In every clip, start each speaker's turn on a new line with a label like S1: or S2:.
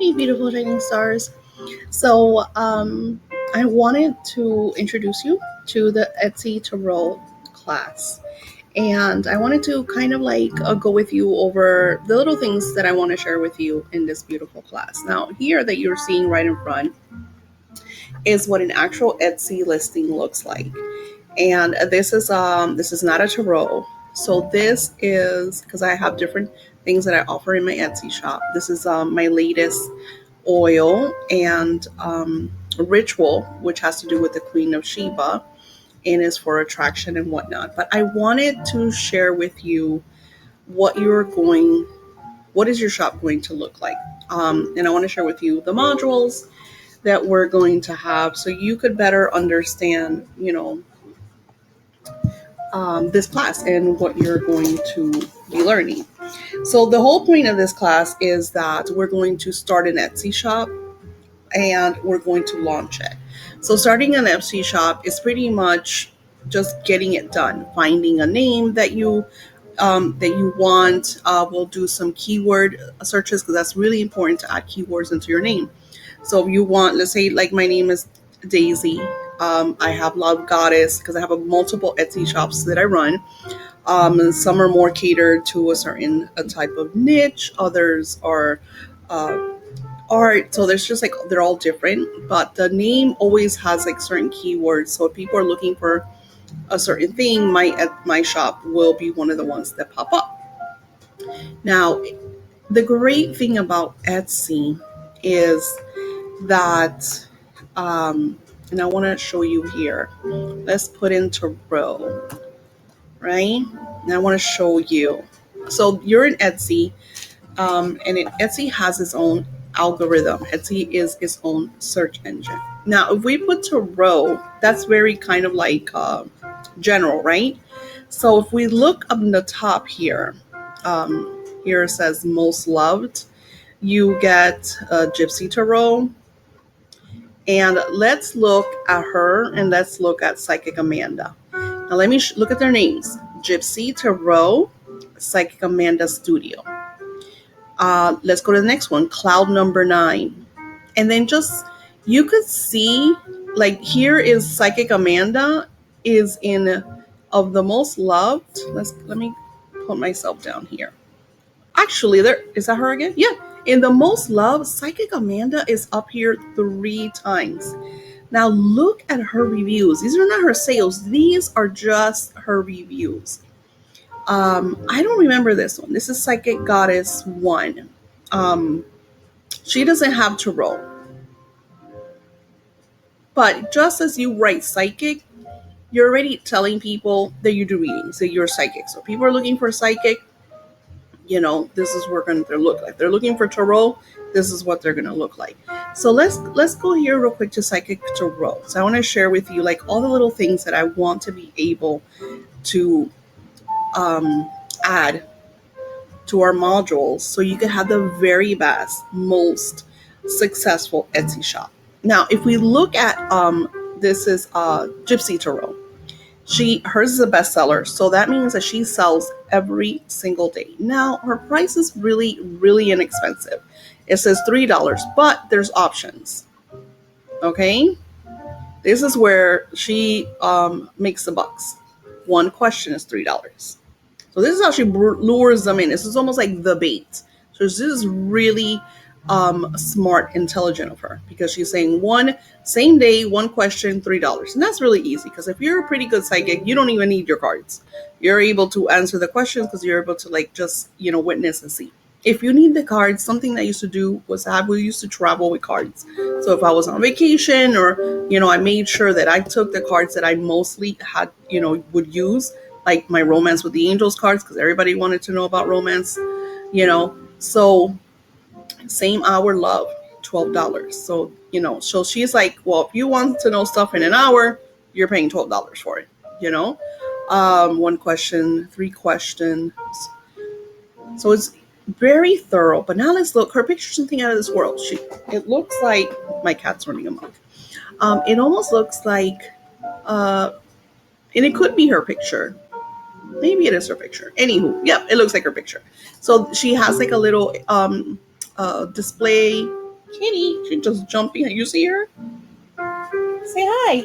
S1: Hey, beautiful shining stars. So, I wanted to introduce you to the Etsy Tarot class. And I wanted to kind of like go with you over the little things that I want to share with you in this beautiful class. Now, here that you're seeing right in front is what an actual Etsy listing looks like. And this is not a tarot. So this is because I have different things that I offer in my Etsy shop. This is my latest oil and ritual, which has to do with the Queen of Sheba and is for attraction and whatnot. But I wanted to share with you what what is your shop going to look like. And I want to share with you the modules that we're going to have so you could better understand, this class and what you're going to be learning. So the whole point of this class is that we're going to start an Etsy shop and we're going to launch it. So starting an Etsy shop is pretty much just getting it done, finding a name that you want. We'll do some keyword searches because that's really important to add keywords into your name. So if you want, let's say, like my name is Daisy. I have Love Goddess because I have multiple Etsy shops that I run. And some are more catered to a certain type of niche. Others are art. So there's just like they're all different, but the name always has like certain keywords. So if people are looking for a certain thing, my shop will be one of the ones that pop up. Now, the great thing about Etsy is that, and I want to show you here. Let's put in tarot, right? And I want to show you. So you're in Etsy, Etsy has its own algorithm. Etsy is its own search engine. Now, if we put tarot, that's very kind of like general, right? So if we look up in the top here, here it says most loved. You get Gypsy Tarot. And let's look at her and let's look at Psychic Amanda. Now let me look at their names. Gypsy Tarot, Psychic Amanda Studio. Let's go to the next one, Cloud Number 9. And then just, you could see, like here is Psychic Amanda is in of the most loved. Let me put myself down here. Actually, there is that her again? Yeah. In the most loved, Psychic Amanda is up here 3 times. Now look at her reviews. These are not her sales. These are just her reviews. I don't remember this one. This is Psychic Goddess 1. She doesn't have tarot. But just as you write psychic, you're already telling people that you do readings, that you're psychic. So people are looking for psychic, this is what they're look like. They're looking for tarot, this is what they're going to look like. So let's go here real quick to Psychic Tarot. So I want to share with you like all the little things that I want to be able to add to our modules so you can have the very best, most successful Etsy shop. Now, if we look at this is Gypsy Tarot. Hers is a bestseller, so that means that she sells every single day. Now, her price is really, really inexpensive. It says $3, but there's options. Okay, this is where she makes the bucks. One question is $3. So this is how she lures them in. This is almost like the bait. So this is really smart, intelligent of her, because she's saying same day, one question, $3. And that's really easy, because if you're a pretty good psychic, you don't even need your cards. You're able to answer the questions because you're able to like just, witness and see. If you need the cards, something that I used to do was we used to travel with cards. So if I was on vacation or, I made sure that I took the cards that I mostly had, would use, like my Romance with the Angels cards, because everybody wanted to know about romance, so same hour love, $12. So, so she's like, well, if you want to know stuff in an hour, you're paying $12 for it, one question, 3 questions. So it's very thorough. But now let's look. Her picture's something out of this world. It looks like my cat's running amok. It almost looks like, and it could be her picture. Maybe it is her picture. Anywho, yep, it looks like her picture. So she has like a little display Kitty, she just jumping. You see her? Say hi.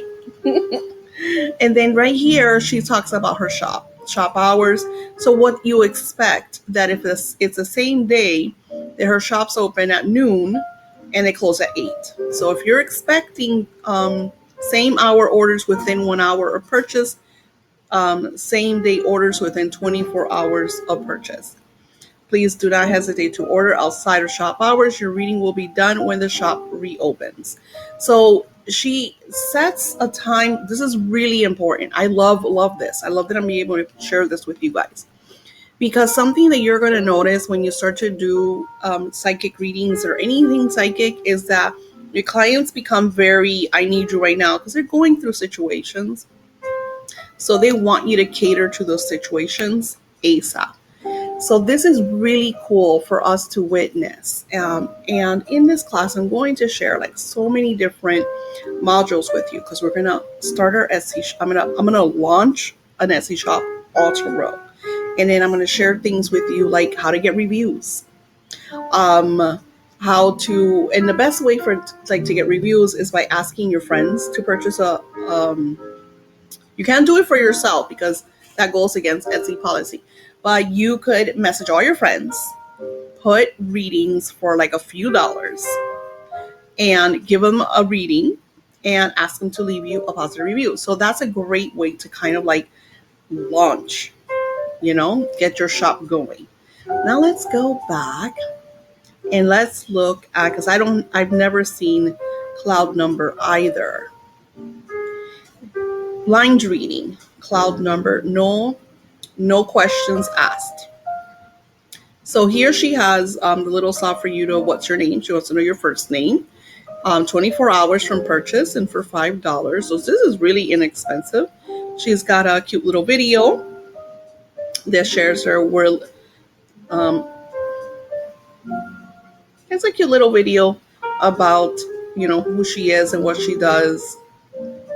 S1: And then right here, she talks about her shop hours. So what you expect that if it's the same day that her shop's open at noon and they close at 8. So if you're expecting same hour orders within 1 hour of purchase, same day orders within 24 hours of purchase. Please do not hesitate to order outside of shop hours. Your reading will be done when the shop reopens. So she sets a time. This is really important. I love this. I love that I'm able to share this with you guys. Because something that you're going to notice when you start to do psychic readings or anything psychic is that your clients become very, I need you right now, because they're going through situations. So they want you to cater to those situations ASAP. So this is really cool for us to witness. And in this class, I'm going to share like so many different modules with you because we're gonna start our Etsy. I'm gonna launch an Etsy shop all tomorrow, and then I'm gonna share things with you like how to get reviews, how to, and the best way for like to get reviews is by asking your friends to purchase a. You can't do it for yourself because that goes against Etsy policy. But you could message all your friends, put readings for like a few dollars, and give them a reading and ask them to leave you a positive review. So that's a great way to kind of like launch, get your shop going. Now let's go back and let's look at, because I've never seen cloud number either. Blind reading, cloud number, no questions asked. So here she has the little soft for you to, what's your name? She wants to know your first name. 24 hours from purchase and for $5. So this is really inexpensive. She's got a cute little video that shares her world. It's a cute little video about, who she is and what she does,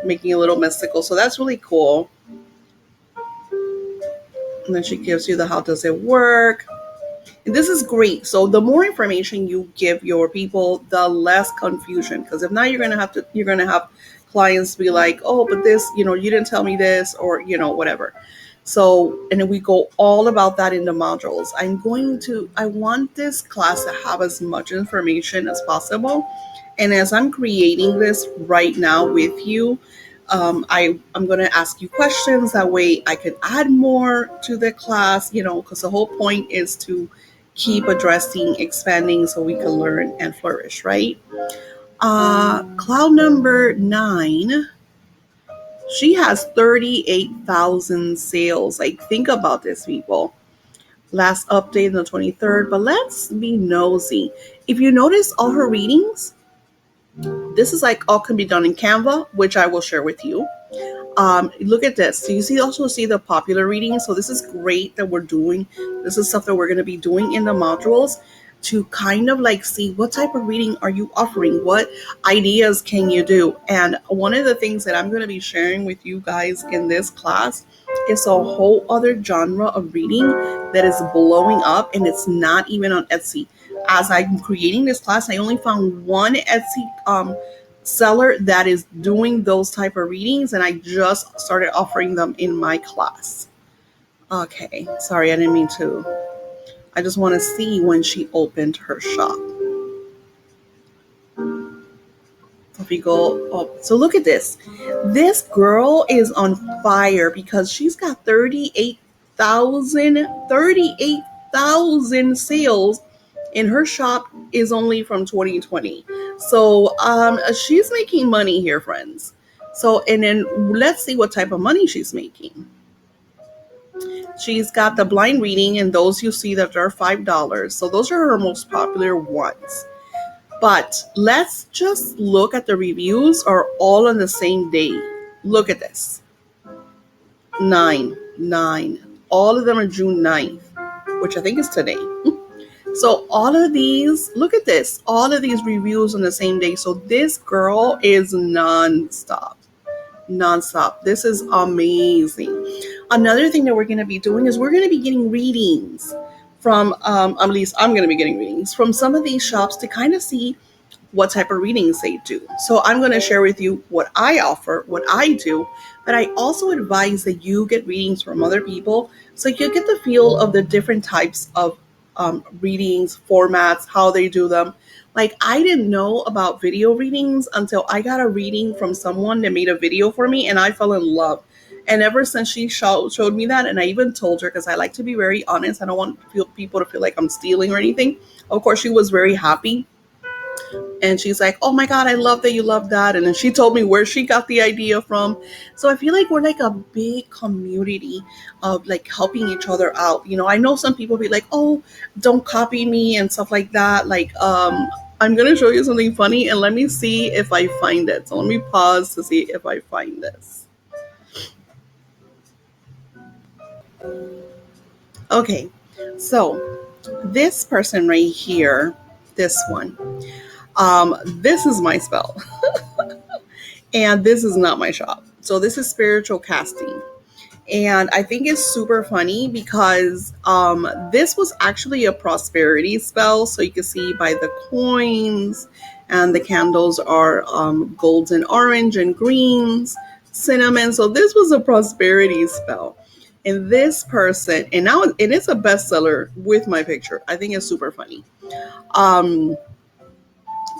S1: making a little mystical. So that's really cool. And then she gives you the how does it work. And this is great. So the more information you give your people, the less confusion. Because if not, you're gonna have clients be like, oh, but this, you didn't tell me this, or whatever. So, and then we go all about that in the modules. I want this class to have as much information as possible. And as I'm creating this right now with you, I'm going to ask you questions. That way I can add more to the class, because the whole point is to keep addressing, expanding so we can learn and flourish, right? Cloud number 9, she has 38,000 sales. Like, think about this, people. Last update on the 23rd, but let's be nosy. If you notice all her readings, this is like all can be done in Canva, which I will share with you. Look at this. So you also see the popular readings. So this is great that we're doing. This is stuff that we're going to be doing in the modules to kind of like see what type of reading are you offering? What ideas can you do? And one of the things that I'm going to be sharing with you guys in this class is a whole other genre of reading that is blowing up, and it's not even on Etsy. As I'm creating this class, I only found one Etsy seller that is doing those type of readings, and I just started offering them in my class. Okay, sorry, I didn't mean to. I just want to see when she opened her shop. If we go up, so look at this. This girl is on fire because she's got 38,000 sales, and her shop is only from 2020. So she's making money here, friends. So, and then let's see what type of money she's making. She's got the blind reading, and those you see that are $5. So those are her most popular ones. But let's just look at the reviews are all on the same day. Look at this. 9. All of them are June 9th, which I think is today. So all of these, look at this. All of these reviews on the same day. So this girl is nonstop. This is amazing. Another thing that we're going to be doing is we're going to be getting readings from, at least I'm going to be getting readings from some of these shops to kind of see what type of readings they do. So I'm going to share with you what I offer, what I do, but I also advise that you get readings from other people so you get the feel of the different types of readings, formats, how they do them. Like, I didn't know about video readings until I got a reading from someone that made a video for me, and I fell in love. And ever since she showed me that, and I even told her, because I like to be very honest, I don't want people to feel like I'm stealing or anything. Of course, she was very happy, and she's like, "Oh my God, I love that you love that." And then she told me where she got the idea from. So I feel like we're like a big community of like helping each other out. I know some people be like, "Oh, don't copy me," and stuff like that. Like, I'm gonna show you something funny, and let me see if I find it. So let me pause to see if I find this. Okay, so this person right here, this one, this is my spell. And this is not my shop. So this is spiritual casting. And I think it's super funny because this was actually a prosperity spell. So you can see by the coins, and the candles are golden, orange, and greens, cinnamon. So this was a prosperity spell. And this person, and now it is a bestseller with my picture. I think it's super funny. Um,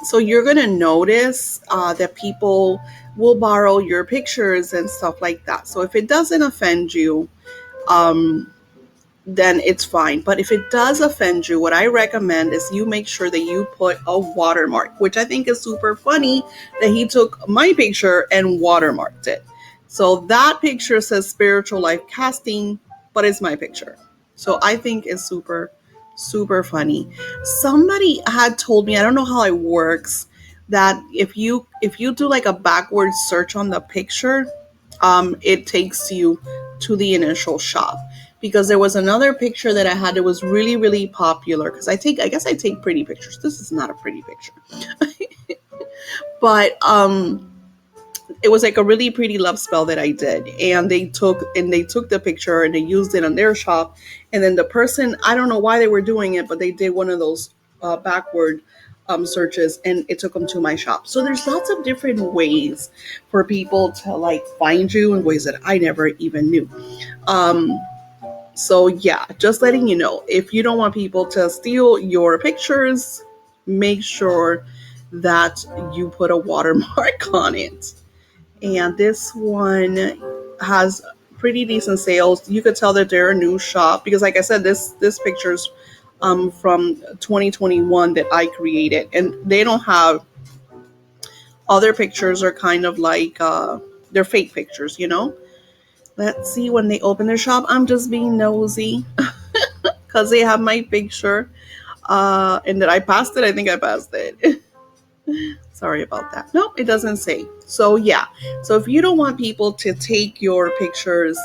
S1: so you're going to notice that people will borrow your pictures and stuff like that. So if it doesn't offend you, um, then it's fine. But if it does offend you, what I recommend is you make sure that you put a watermark, which I think is super funny that he took my picture and watermarked it. So that picture says Spiritual Life Casting, but it's my picture. So I think it's super, super funny. Somebody had told me, I don't know how it works, that if you do like a backward search on the picture, it takes you to the initial shop. Because there was another picture that I had that was really, really popular. Because I guess I take pretty pictures. This is not a pretty picture. But it was like a really pretty love spell that I did, and they took the picture and they used it on their shop, and then the person, I don't know why they were doing it, but they did one of those backward searches, and it took them to my shop. So there's lots of different ways for people to like find you in ways that I never even knew. Um, so yeah, just letting you know, if you don't want people to steal your pictures, make sure that you put a watermark on it. And this one has pretty decent sales. You could tell that they're a new shop because, like I said, this picture's from 2021 that I created, and they don't have other pictures are kind of like they're fake pictures. Let's see when they open their shop. I'm just being nosy because they have my picture, and that I passed it. I think I passed it. Sorry about that. No, it doesn't say. So yeah. So if you don't want people to take your pictures,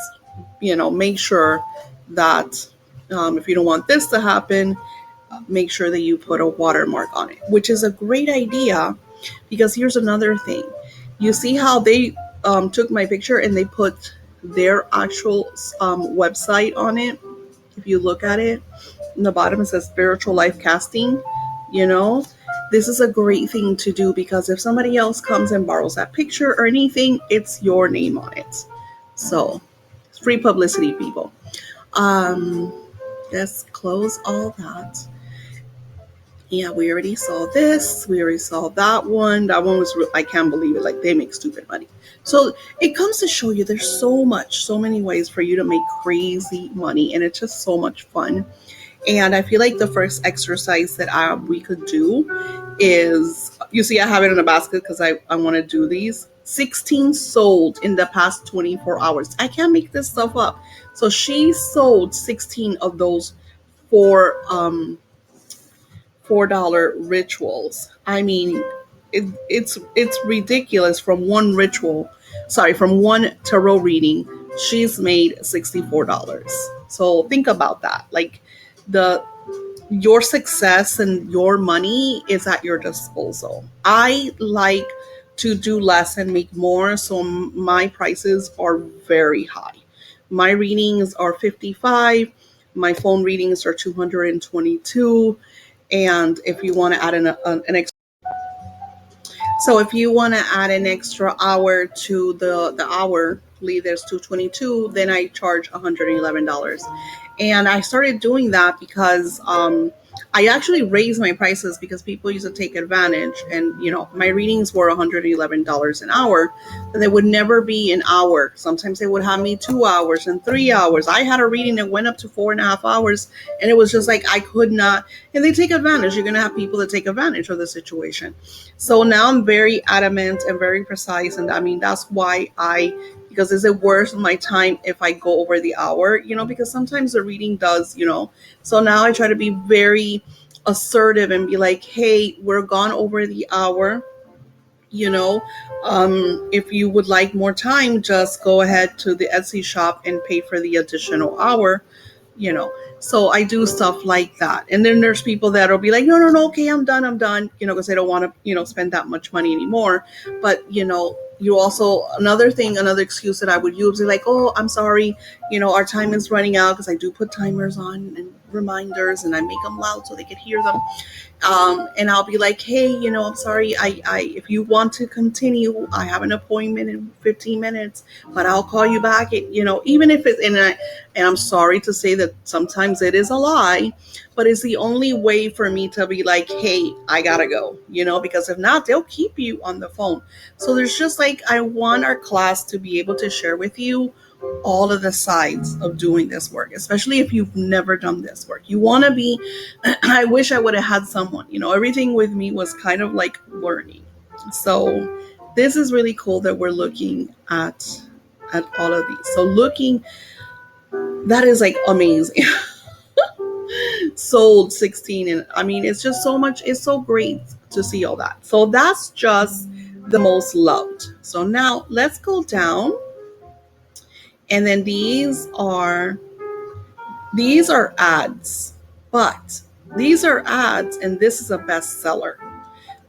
S1: make sure that if you don't want this to happen, make sure that you put a watermark on it, which is a great idea because here's another thing. You see how they took my picture and they put their actual website on it. If you look at it, in the bottom it says Spiritual Life Casting. You know, this is a great thing to do because if somebody else comes and borrows that picture or anything, it's your name on it. So it's free publicity, people. Um, let's close all that. Yeah, we already saw this. We already saw that one. That one was, I can't believe it. Like, they make stupid money. So it comes to show you there's so many ways for you to make crazy money. And it's just so much fun. And I feel like the first exercise that we could do is, you see, I have it in a basket because I want to do these. 16 sold in the past 24 hours. I can't make this stuff up. So she sold 16 of those for $4 rituals. I mean, it's ridiculous. From one tarot reading, she's made $64. So think about that. Like, the your success and your money is at your disposal. I like to do less and make more, so my prices are very high. My readings are 55, my phone readings are 222, and if you want to add an extra, So if you want to add an extra hour to the hourly, there's 222, then I charge $111. And I started doing that because I actually raised my prices because people used to take advantage. And, my readings were $111 an hour, but they would never be an hour. Sometimes they would have me 2 hours and 3 hours. I had a reading that went up to 4.5 hours, and it was just like I could not. And they take advantage. You're going to have people that take advantage of the situation. So now I'm very adamant and very precise. And I mean, that's why because is it worth my time if I go over the hour, because sometimes the reading does, so now I try to be very assertive and be like, hey, we're gone over the hour. If you would like more time, just go ahead to the Etsy shop and pay for the additional hour, you know. So I do stuff like that. And then there's people that'll be like, no, no, no, okay, I'm done, because they don't want to, spend that much money anymore. But, you also, another excuse that I would use is like, oh, I'm sorry, our time is running out, because I do put timers on and reminders, and I make them loud so they can hear them. And I'll be like, hey, I'm sorry. I if you want to continue, I have an appointment in 15 minutes, but I'll call you back. Even if it's, and I'm sorry to say that sometimes it is a lie, but it's the only way for me to be like, hey, I gotta go, because if not, they'll keep you on the phone. So there's just like, I want our class to be able to share with you all of the sides of doing this work, especially if you've never done this work. You want to be, I wish I would have had someone, everything with me was kind of like learning. So this is really cool that we're looking at all of these. So looking, that is like amazing. Sold 16, and I mean, it's just so much, it's so great to see all that. So that's just the most loved. So now let's go down. And then these are ads, but these are ads, and this is a bestseller.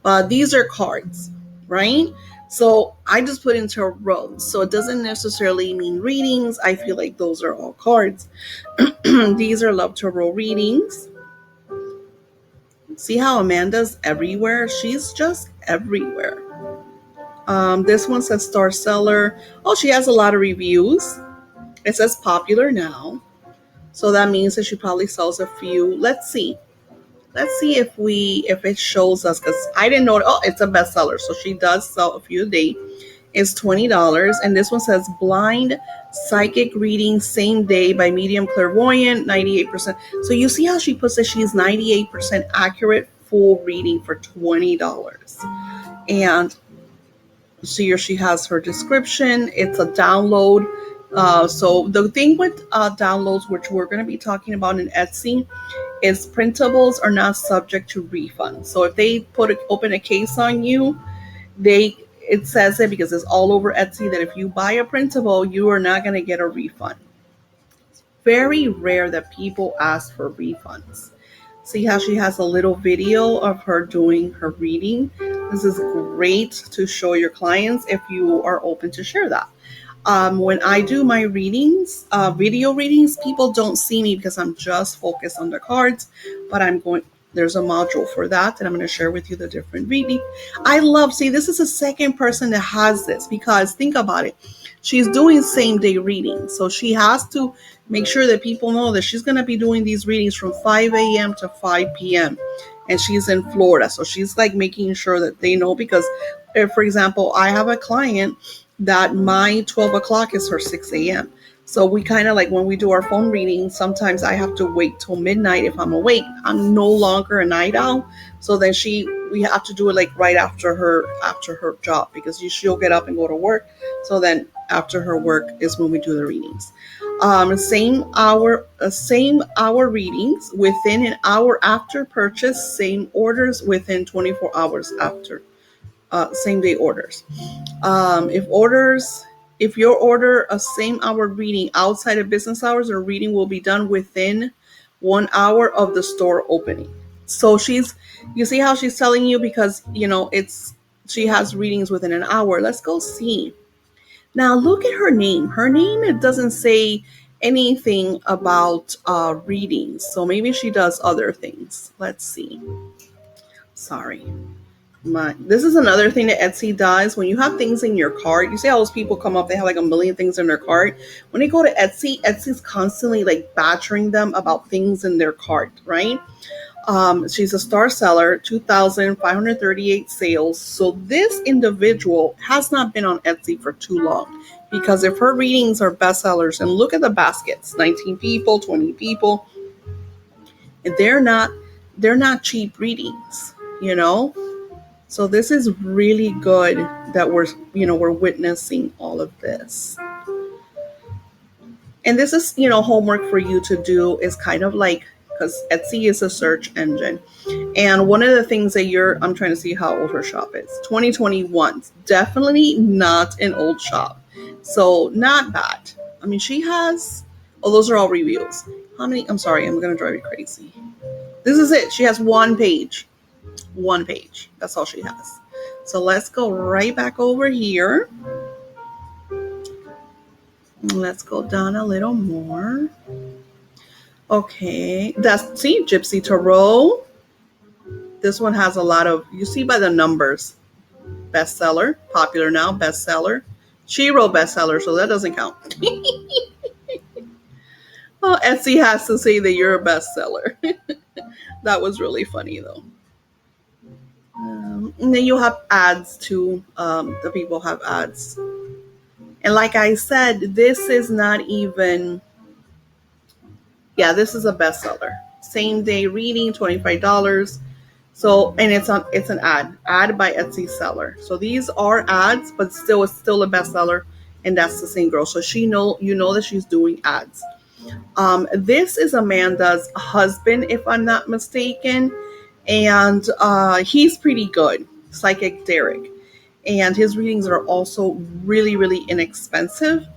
S1: But these are cards, right? So I just put into rows. So it doesn't necessarily mean readings. I feel like those are all cards. These are Love Tarot readings. See how Amanda's everywhere? She's just everywhere. This one says star seller. Oh, she has a lot of reviews. It says popular now. So that means that she probably sells a few. Let's see if it shows us, because I didn't know. Oh, it's a bestseller. So she does sell a few a day. It's $20. And this one says blind psychic reading same day by medium clairvoyant, 98%. So you see how she puts that she's 98% accurate full reading for $20. And so here she has her description. It's a download. So the thing with downloads, which we're going to be talking about in Etsy, is printables are not subject to refund. So if they open a case on you, it says it, because it's all over Etsy, that if you buy a printable, you are not going to get a refund. It's very rare that people ask for refunds. See how she has a little video of her doing her reading. This is great to show your clients if you are open to share that. When I do my readings, video readings, people don't see me because I'm just focused on the cards, but there's a module for that, and I'm going to share with you the different reading. This is the second person that has this, because think about it. She's doing same day readings. So she has to make sure that people know that she's going to be doing these readings from 5 a.m. to 5 p.m. And she's in Florida. So she's like making sure that they know, because if, for example, I have a client that my 12 o'clock is her 6 a.m. So we kind of like, when we do our phone readings, sometimes I have to wait till midnight if I'm awake. I'm no longer a night owl. So then we have to do it like right after her job, because she'll get up and go to work. So then after her work is when we do the readings. Same hour readings within an hour after purchase, same orders within 24 hours after. Same day orders. If you order a same hour reading outside of business hours, the reading will be done within 1 hour of the store opening. So you see how she's telling you, because she has readings within an hour. Let's go see. Now look at her name. Her name, it doesn't say anything about readings. So maybe she does other things. Let's see. Sorry. This is another thing that Etsy does. When you have things in your cart, you see how those people come up, they have like a million things in their cart. When they go to Etsy, Etsy's constantly like badgering them about things in their cart, right? She's a star seller, 2,538 sales. So this individual has not been on Etsy for too long, because if her readings are bestsellers, and look at the baskets, 19 people, 20 people, and they're not cheap readings, you know? So this is really good that we're witnessing all of this. And this is, homework for you to do, is kind of like, because Etsy is a search engine. And one of the things that I'm trying to see how old her shop is. 2021. Definitely not an old shop. So not bad. I mean, she has, oh, those are all reviews. How many? I'm sorry, I'm going to drive you crazy. This is it. She has one page. One page. That's all she has. So let's go right back over here. Let's go down a little more. Okay. See, Gypsy Tarot. This one has a lot of, you see by the numbers, bestseller, popular now, bestseller. She wrote bestseller, so that doesn't count. Well, Etsy has to say that you're a bestseller. That was really funny, though. And then you have ads too. The people have ads. And like I said, this is not even, this is a bestseller. Same day reading, $25. So, and it's an ad by Etsy seller. So these are ads, but it's still a bestseller, and that's the same girl. So you know that she's doing ads. This is Amanda's husband, if I'm not mistaken, and he's pretty good, Psychic Derek, and his readings are also really, really inexpensive,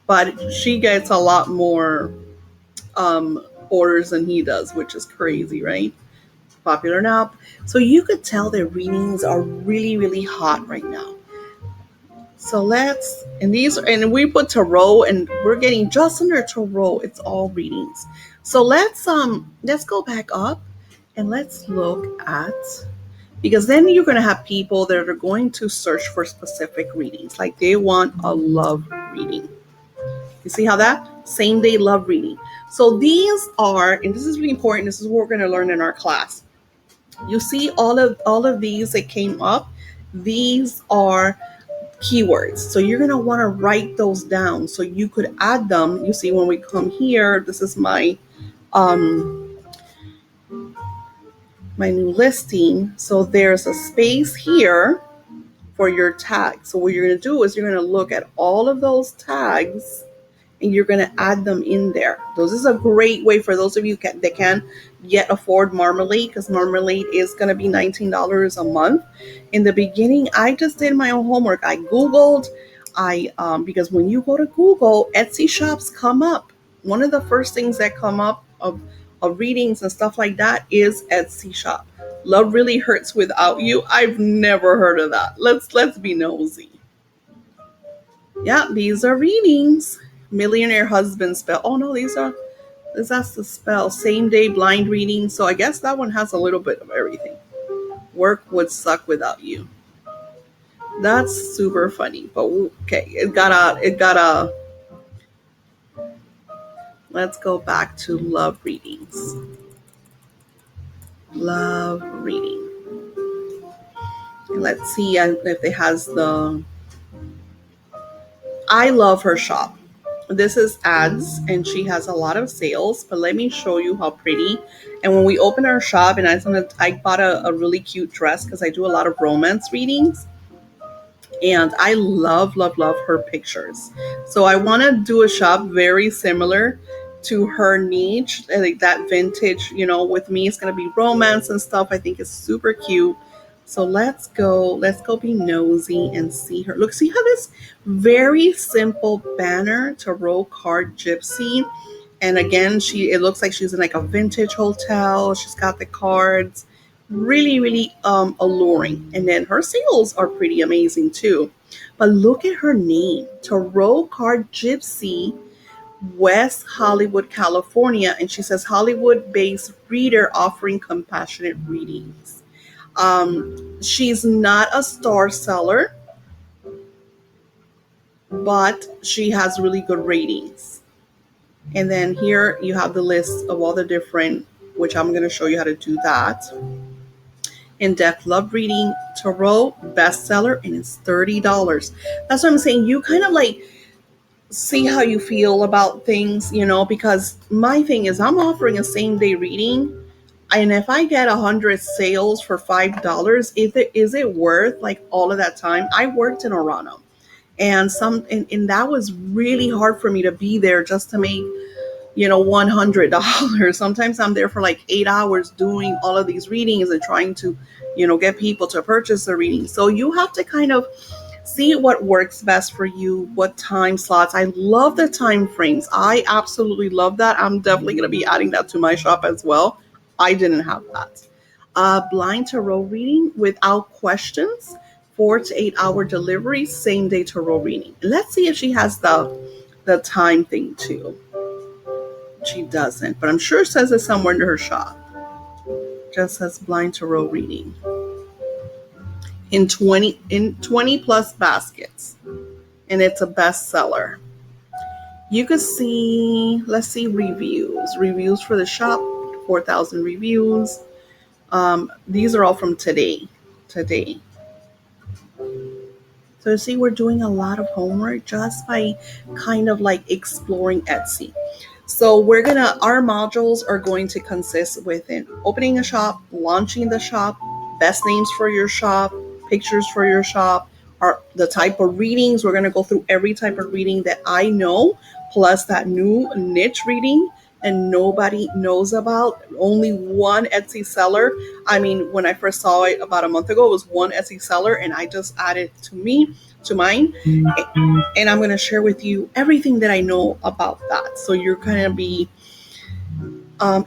S1: but she gets a lot more orders than he does, which is crazy, right? Popular now. So you could tell their readings are really, really hot right now. So and we put tarot, and we're getting just under tarot. It's all readings. So let's go back up and let's look at, because then you're going to have people that are going to search for specific readings. Like they want a love reading. You see how that? Same day love reading. So these are, and this is really important, this is what we're going to learn in our class. You see all of these that came up, these are keywords. So you're going to want to write those down so you could add them. You see, when we come here, this is my new listing. So there's a space here for your tag. So what you're going to do is you're going to look at all of those tags and you're going to add them in there. This is a great way for those of you that can yet afford Marmalade, because Marmalade is going to be $19 a month. In the beginning, I just did my own homework. I Googled, because when you go to Google, Etsy shops come up. One of the first things that come up of readings and stuff like that is Etsy shop. Love Really Hurts Without You. I've never heard of that. Let's be nosy. Yeah, these are readings. Millionaire Husband spell. Oh no, that's the spell. Same day blind reading. So I guess that one has a little bit of everything. Work would suck without you. That's super funny. But okay, it got a. Let's go back to love readings. Love reading. And let's see if it has the. I love her shop. This is ads, and she has a lot of sales, but let me show you how pretty. And when we open our shop, and I bought a really cute dress because I do a lot of romance readings, and I love her pictures. So I want to do a shop very similar to her niche, like that vintage, with me, it's going to be romance and stuff. I think it's super cute. So let's go be nosy and see her. Look, see how this very simple banner tarot card Gypsy. And again, it looks like she's in like a vintage hotel. She's got the cards, really, really alluring. And then her sales are pretty amazing too. But look at her name, Tarot Card Gypsy, West Hollywood, California. And she says Hollywood-based reader offering compassionate readings. She's not a star seller, but she has really good ratings. And then here you have the list of all the different, which I'm going to show you how to do that. In-depth love reading, tarot, bestseller, and it's $30. That's what I'm saying. You kind of like see how you feel about things, because my thing is I'm offering a same day reading. And if I get 100 sales for $5, is it worth like all of that time? I worked in Orano, and that was really hard for me to be there just to make $100. Sometimes I'm there for like 8 hours doing all of these readings and trying to get people to purchase the reading. So you have to kind of see what works best for you, what time slots. I love the time frames. I absolutely love that. I'm definitely going to be adding that to my shop as well. I didn't have that. Blind tarot reading without questions, 4 to 8 hour delivery, same day tarot reading. Let's see if she has the time thing too. She doesn't, but I'm sure it says it somewhere in her shop. Just says blind tarot reading in 20 plus baskets, and it's a bestseller. You could see, let's see, reviews for the shop, 4,000 reviews. These are all from today. So see, we're doing a lot of homework just by kind of like exploring Etsy. So our modules are going to consist within opening a shop, launching the shop, best names for your shop, pictures for your shop, or the type of readings. We're going to go through every type of reading that I know, plus that new niche reading and nobody knows about. Only one Etsy seller. I mean, when I first saw it about a month ago, it was one Etsy seller, and I just added to mine. And I'm going to share with you everything that I know about that. So you're going to be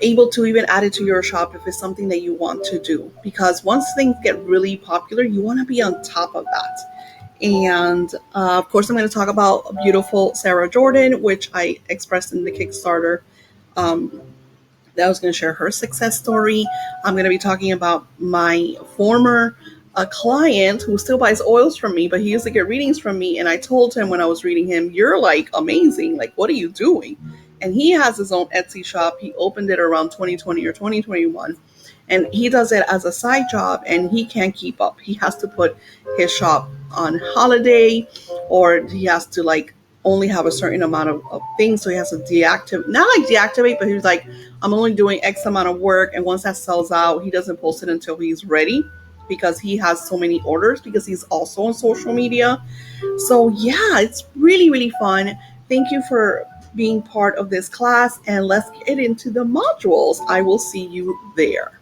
S1: able to even add it to your shop if it's something that you want to do. Because once things get really popular, you want to be on top of that. And of course, I'm going to talk about beautiful Sarah Jordan, which I expressed in the Kickstarter. That I was going to share her success story. I'm going to be talking about my former client who still buys oils from me, but he used to get readings from me. And I told him when I was reading him, "You're like amazing. Like, what are you doing?" And he has his own Etsy shop. He opened it around 2020 or 2021. And he does it as a side job, and he can't keep up. He has to put his shop on holiday, or he has to like only have a certain amount of things. So he has to deactivate, but he was like, "I'm only doing X amount of work." And once that sells out, he doesn't post it until he's ready, because he has so many orders, because he's also on social media. So yeah, it's really, really fun. Thank you for being part of this class, and let's get into the modules. I will see you there.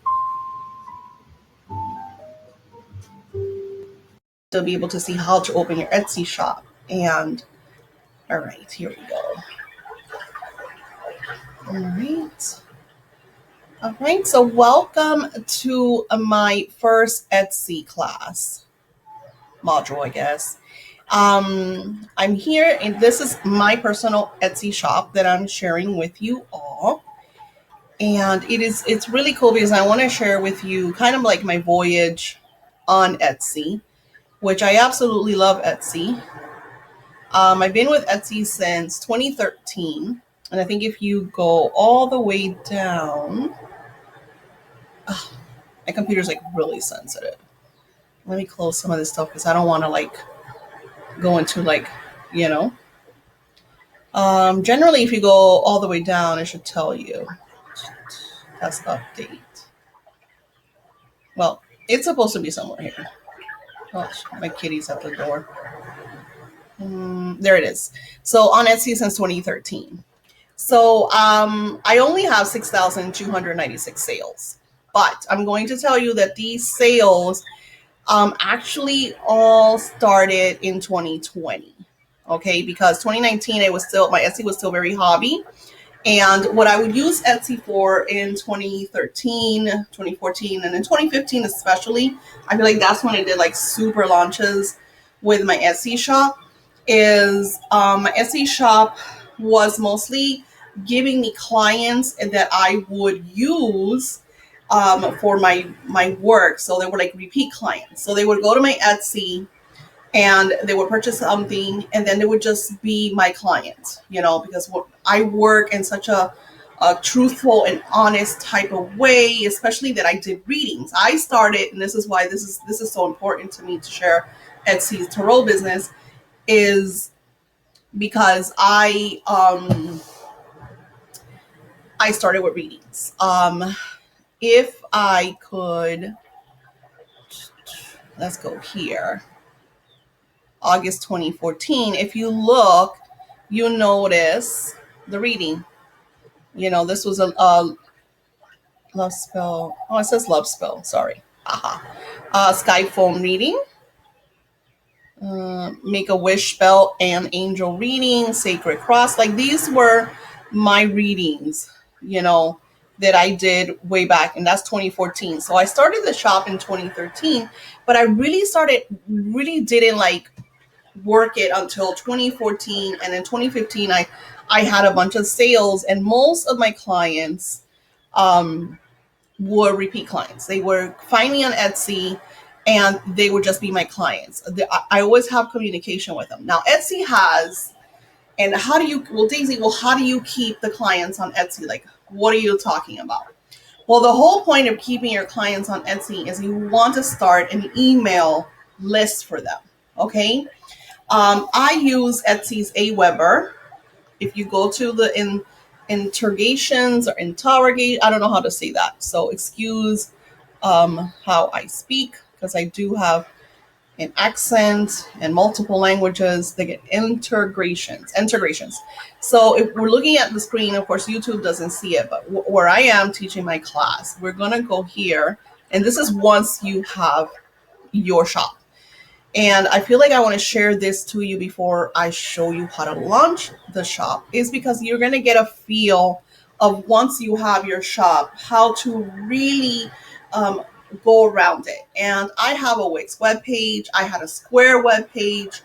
S1: To be able to see how to open your Etsy shop. And all right, here we go. All right, so welcome to my first Etsy class module, I guess. I'm here, and this is my personal Etsy shop that I'm sharing with you all. And it's really cool because I want to share with you kind of like my voyage on Etsy, which I absolutely love Etsy. I've been with Etsy since 2013. And I think if you go all the way down, my computer's like really sensitive. Let me close some of this stuff because I don't want to like go into like, generally if you go all the way down, it should tell you test update. Well, it's supposed to be somewhere here. Oh, my kitty's at the door. There it is. So on Etsy since 2013. So I only have 6,296 sales, but I'm going to tell you that these sales actually all started in 2020. Okay, because 2019 my Etsy was still very hobby. And what I would use Etsy for in 2013, 2014, and in 2015 especially, I feel like that's when I did like super launches with my Etsy shop, is my Etsy shop was mostly giving me clients that I would use for my work. So they were like repeat clients. So they would go to my Etsy and they would purchase something, and then they would just be my client, because I work in such a truthful and honest type of way, especially that I did readings. I started, and this is why this is so important to me to share Etsy's tarot business, is because I started with readings. If I could, let's go here. August 2014. If you look, you notice the reading. This was a love spell. Oh, it says love spell. Sorry. Sky phone reading. Make a wish spell and angel reading, sacred cross. Like these were my readings, that I did way back, and that's 2014. So I started the shop in 2013, but I really didn't like work it until 2014, and in 2015 I had a bunch of sales, and most of my clients were repeat clients. They were find me on Etsy and they would just be my clients. I always have communication with them. Now Etsy has, and Daisy, how do you keep the clients on Etsy? Like, what are you talking about? Well, the whole point of keeping your clients on Etsy is you want to start an email list for them. Okay. I use Etsy's Aweber. If you go to the interrogations or interrogate, I don't know how to say that. So excuse how I speak, because I do have an accent and multiple languages. They get integrations. So if we're looking at the screen, of course, YouTube doesn't see it, but where I am teaching my class, we're going to go here. And this is once you have your shop. And I feel like I want to share this to you before I show you how to launch the shop, is because you're going to get a feel of, once you have your shop, how to really go around it. And I have a Wix webpage. I had a Square webpage.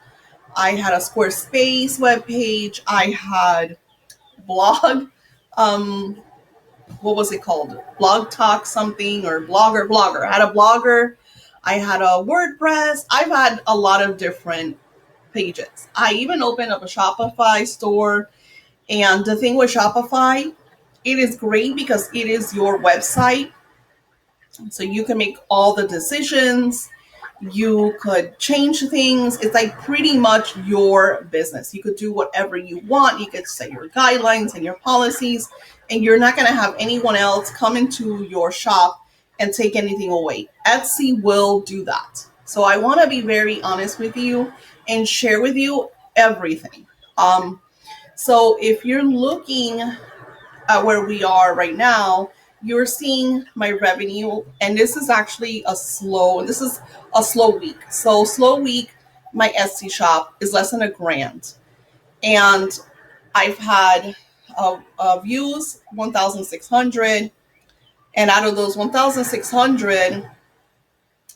S1: I had a Squarespace webpage. I had blog. What was it called? Blog Talk something, or Blogger. I had a Blogger. I had a WordPress. I've had a lot of different pages. I even opened up a Shopify store. And the thing with Shopify, it is great because it is your website. So you can make all the decisions. You could change things. It's like pretty much your business. You could do whatever you want. You could set your guidelines and your policies, and you're not going to have anyone else come into your shop and take anything away. Etsy will do that. So I want to be very honest with you and share with you everything. So if you're looking at where we are right now, you're seeing my revenue, and this is actually a slow week. So slow week, my Etsy shop is less than $1,000, and I've had views 1,600, and out of those 1,600,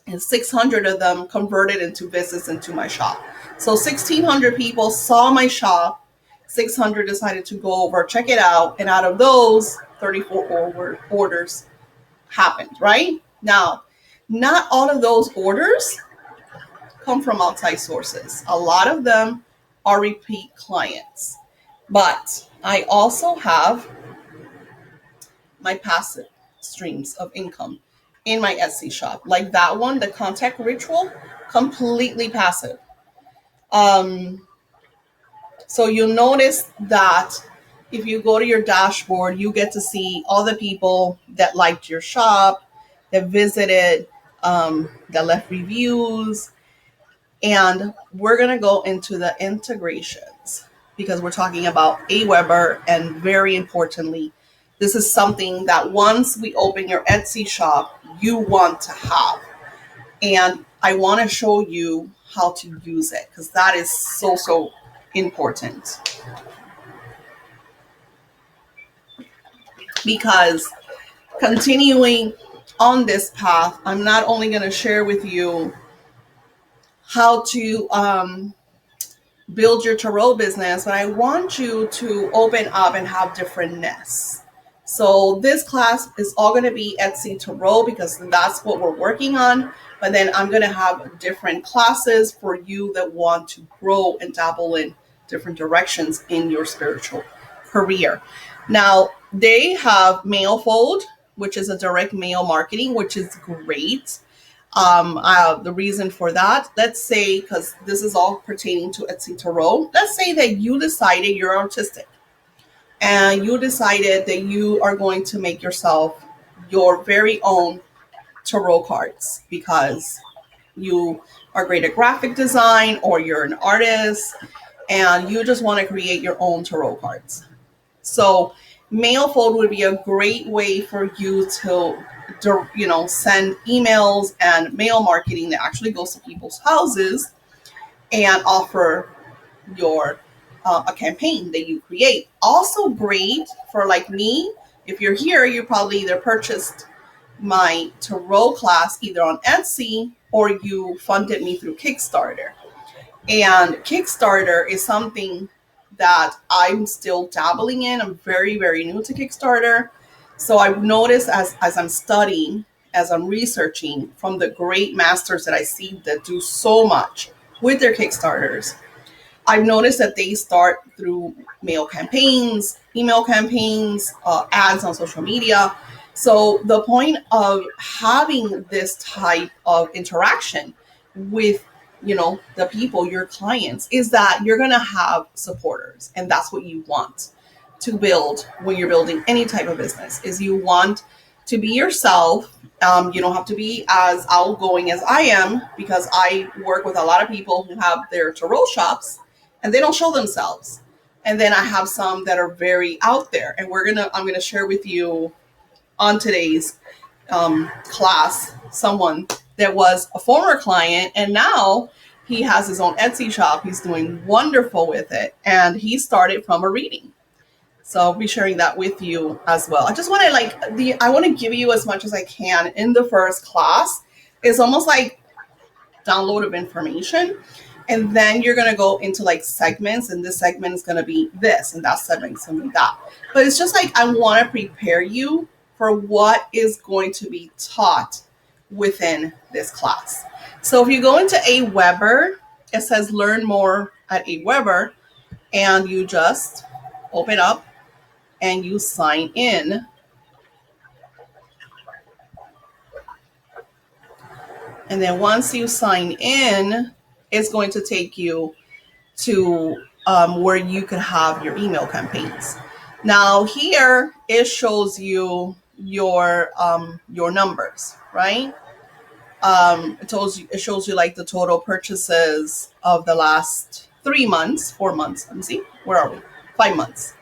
S1: and 600 of them converted into visits into my shop. So 1,600 people saw my shop. 600 decided to go over, check it out. And out of those, 34 orders happened, right? Now, not all of those orders come from outside sources. A lot of them are repeat clients. But I also have my passive streams of income in my Etsy shop. Like that one, the contact ritual, completely passive. So you'll notice that if you go to your dashboard, you get to see all the people that liked your shop, that visited, that left reviews. And we're going to go into the integrations because we're talking about Aweber, and very importantly, this is something that once we open your Etsy shop, you want to have. And I want to show you how to use it, because that is so important. Because continuing on this path, I'm not only going to share with you how to build your tarot business, but I want you to open up and have different nests. So this class is all going to be Etsy Tarot because that's what we're working on. But then I'm going to have different classes for you that want to grow and dabble in different directions in your spiritual career. Now, they have MailFold, which is a direct mail marketing, which is great. The reason for that, let's say, because this is all pertaining to Etsy Tarot, let's say that you decided you're artistic and you decided that you are going to make yourself your very own tarot cards because you are great at graphic design or you're an artist and you just want to create your own tarot cards. So MailFold would be a great way for you to send emails and mail marketing that actually goes to people's houses and offer your a campaign that you create. Also great for like me. If you're here, you probably either purchased my tarot class either on Etsy or you funded me through Kickstarter. And Kickstarter is something that I'm still dabbling in. I'm very, very new to Kickstarter. So I've noticed as I'm studying, as I'm researching from the great masters that I see that do so much with their Kickstarters, I've noticed that they start through mail campaigns, email campaigns, ads on social media. So the point of having this type of interaction with, the people, your clients, is that you're going to have supporters. And that's what you want to build when you're building any type of business, is you want to be yourself. You don't have to be as outgoing as I am, because I work with a lot of people who have their tarot shops and they don't show themselves. And then I have some that are very out there. And I'm gonna share with you on today's class someone that was a former client and now he has his own Etsy shop. He's doing wonderful with it, and he started from a reading. So I'll be sharing that with you as well. I just want to I want to give you as much as I can in the first class. It's almost like download of information. And then you're going to go into like segments, and this segment is going to be this, and that segment is going to be that. But it's just like, I want to prepare you for what is going to be taught within this class. So if you go into Aweber, it says learn more at Aweber, and you just open up and you sign in. And then once you sign in, it's going to take you to where you can have your email campaigns. Now here it shows you your numbers, right? It shows you like the total purchases of the last 4 months. Let me see, where are we? 5 months.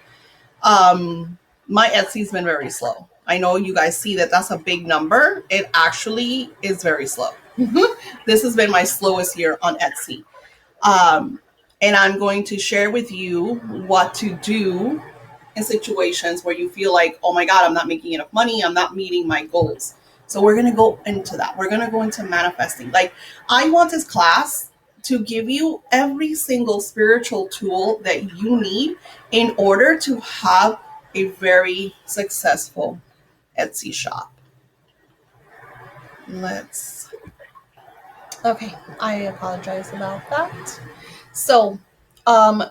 S1: My Etsy's been very slow. I know you guys see that that's a big number. It actually is very slow. This has been my slowest year on Etsy. And I'm going to share with you what to do in situations where you feel like, oh my God, I'm not making enough money. I'm not meeting my goals. So we're going to go into that. We're going to go into manifesting. Like, I want this class to give you every single spiritual tool that you need in order to have a very successful Etsy shop. Okay, I apologize about that. So,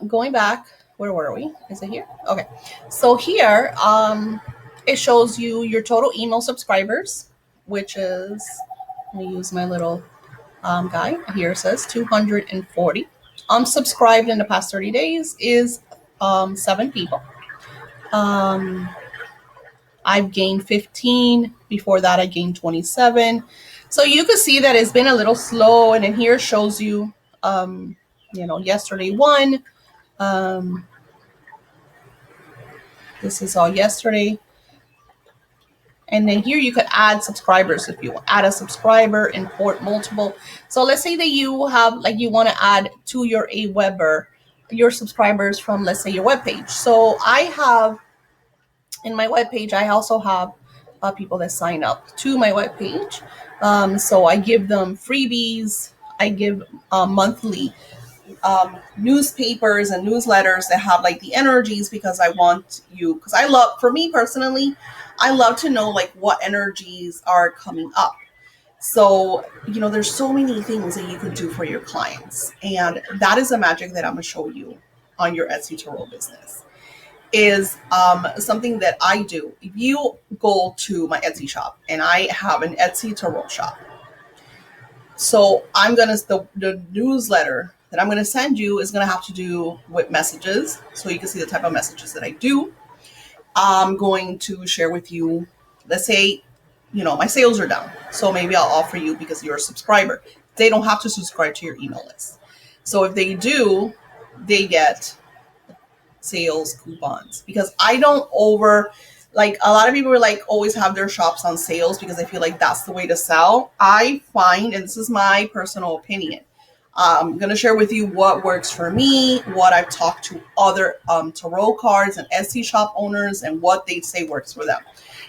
S1: going back, where were we? Is it here? Okay. So here, it shows you your total email subscribers, which is, let me use my little guy. Here it says 240. Unsubscribed in the past 30 days is 7 people. I've gained 15. Before that, I gained 27. So you can see that it's been a little slow. And then here it shows you, yesterday 1. This is all yesterday. And then here you could add subscribers if you want. Add a subscriber, import multiple. So let's say that you have, you want to add to your Aweber your subscribers from, let's say, your webpage. So I have, in my webpage, I also have people that sign up to my webpage. So I give them freebies. I give monthly newspapers and newsletters that have like the energies, because I want you, because I love, for me personally, I love to know like what energies are coming up. So, there's so many things that you can do for your clients. And that is the magic that I'm going to show you on your Etsy Tarot business. Is something that I do. If you go to my Etsy shop, and I have an Etsy Tarot shop, so the newsletter that I'm gonna send you is gonna have to do with messages, so you can see the type of messages that I do. I'm going to share with you, let's say, my sales are down, so maybe I'll offer you, because you're a subscriber. They don't have to subscribe to your email list. So if they do, they get sales coupons, because I don't like a lot of people are like always have their shops on sales because I feel like that's the way to sell. I find, and this is my personal opinion, I'm going to share with you what works for me, what I've talked to other tarot cards and Etsy shop owners, and what they say works for them.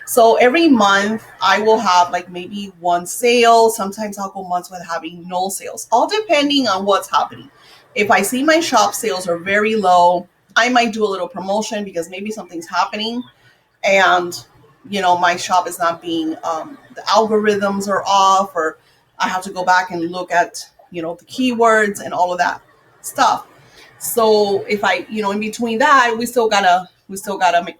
S1: So every month I will have like maybe one sale. Sometimes I'll go months with having no sales, all depending on what's happening. If I see my shop sales are very low, I might do a little promotion because maybe something's happening, and my shop is not being the algorithms are off, or I have to go back and look at the keywords and all of that stuff. So if I in between that, we still gotta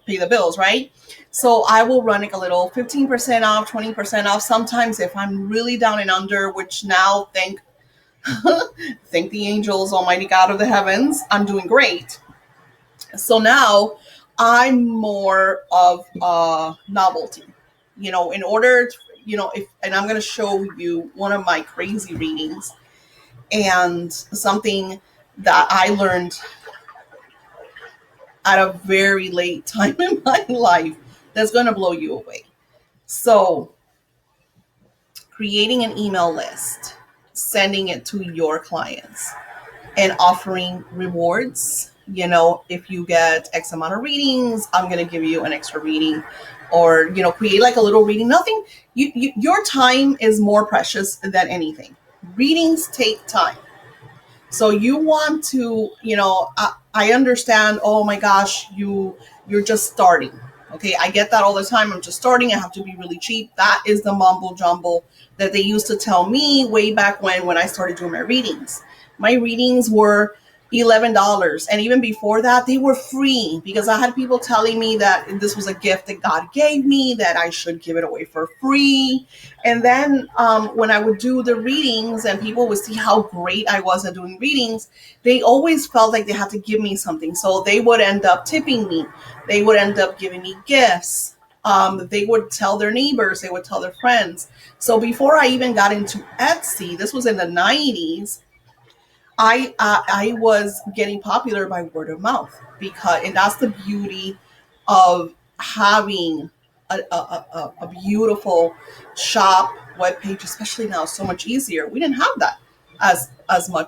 S1: pay the bills, right? So I will run like a little 15% off, 20% off. Sometimes if I'm really down and under, which now thank the angels, almighty God of the heavens, I'm doing great. So now I'm more of a novelty, in order to, if, and I'm going to show you one of my crazy readings, and something that I learned at a very late time in my life that's going to blow you away. So creating an email list, sending it to your clients, and offering rewards. If you get X amount of readings, I'm going to give you an extra reading, or, create like a little reading. Nothing, your time is more precious than anything. Readings take time. So you want to, I understand, oh my gosh, you're just starting. Okay, I get that all the time. I'm just starting. I have to be really cheap. That is the mumble jumble that they used to tell me way back when I started doing my readings. My readings were $11. And even before that, they were free, because I had people telling me that this was a gift that God gave me, that I should give it away for free. And then when I would do the readings and people would see how great I was at doing readings, they always felt like they had to give me something. So they would end up tipping me. They would end up giving me gifts. They would tell their neighbors. They would tell their friends. So before I even got into Etsy, this was in the 90s, I was getting popular by word of mouth, and that's the beauty of having a beautiful shop webpage, especially now, so much easier. We didn't have that as much